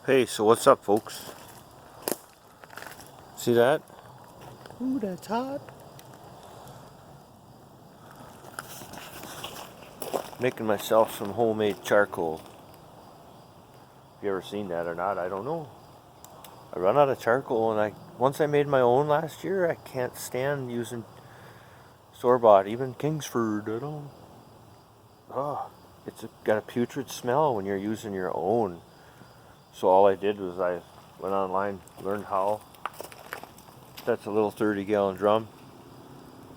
Hey, so what's up, folks? See that? Ooh, that's hot. Making myself some homemade charcoal. If you ever seen that or not, I don't know. I run out of charcoal, and once I made my own last year, I can't stand using store-bought, even Kingsford. I don't. Oh, got a putrid smell when you're using your own. So all I did was I went online, learned how. That's a little 30-gallon drum.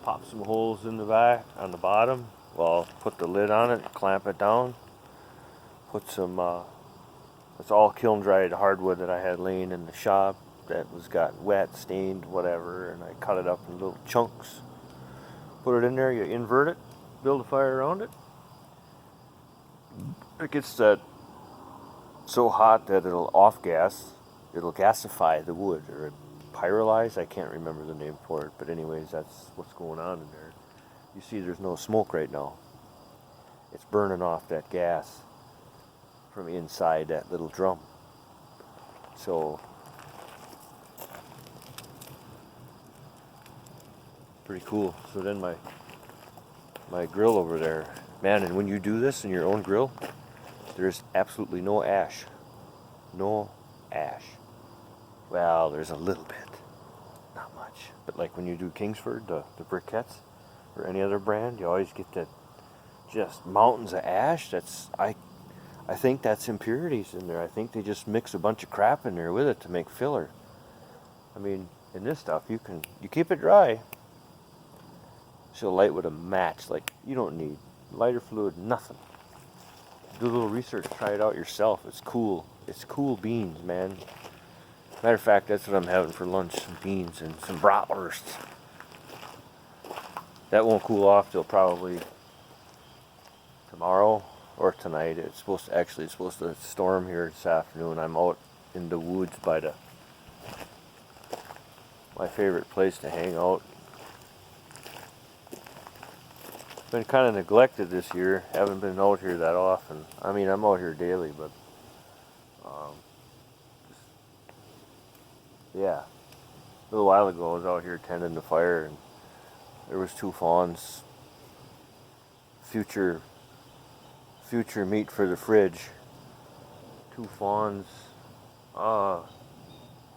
Pop some holes in the back, on the bottom. Well, put the lid on it, clamp it down. Put some, it's all kiln dried hardwood that I had laying in the shop that got wet, stained, whatever, and I cut it up in little chunks. Put it in there, you invert it, build a fire around it. It gets that so hot that it'll it'll gasify the wood, or pyrolyze, I can't remember the name for it, but anyways, that's what's going on in there. You see there's no smoke right now. It's burning off that gas from inside that little drum. So, pretty cool. So then my grill over there, man, and when you do this in your own grill, there's absolutely no ash. No ash. Well, there's a little bit. Not much. But like when you do Kingsford, the briquettes, or any other brand, you always get that just mountains of ash. I think that's impurities in there. I think they just mix a bunch of crap in there with it to make filler. I mean, in this stuff, you keep it dry. She'll light with a match. Like, you don't need lighter fluid, nothing. Do a little research, try it out yourself. It's cool. It's cool beans, man. Matter of fact, that's what I'm having for lunch, some beans and some bratwurst. That won't cool off till probably tomorrow or tonight. It's supposed to storm here this afternoon. I'm out in the woods by my favorite place to hang out. Been kind of neglected this year. Haven't been out here that often. I mean, I'm out here daily, but yeah. A little while ago, I was out here tending the fire, and there was two fawns. Future meat for the fridge. Two fawns,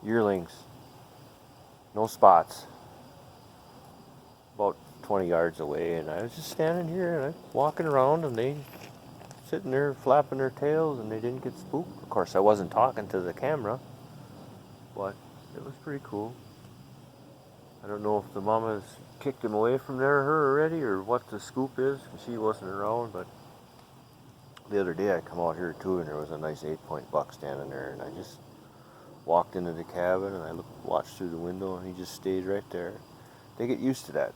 yearlings. No spots. About 20 yards away, and I was just standing here and I walking around, and they sitting there flapping their tails, and they didn't get spooked. Of course, I wasn't talking to the camera, but it was pretty cool. I don't know if the mama's kicked him away from her already, or what the scoop is, because she wasn't around. But the other day I come out here too, and there was a nice 8-point buck standing there, and I just walked into the cabin and I watched through the window, and he just stayed right there. They get used to that.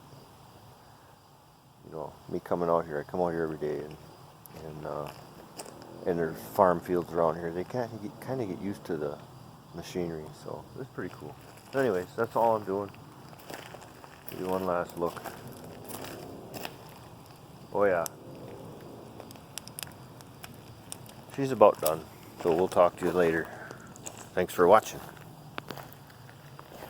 You know, me coming out here, I come out here every day, and there's farm fields around here. They kind of get used to the machinery, so it's pretty cool. Anyways, that's all I'm doing. Give you one last look. Oh yeah. She's about done, so we'll talk to you later. Thanks for watching.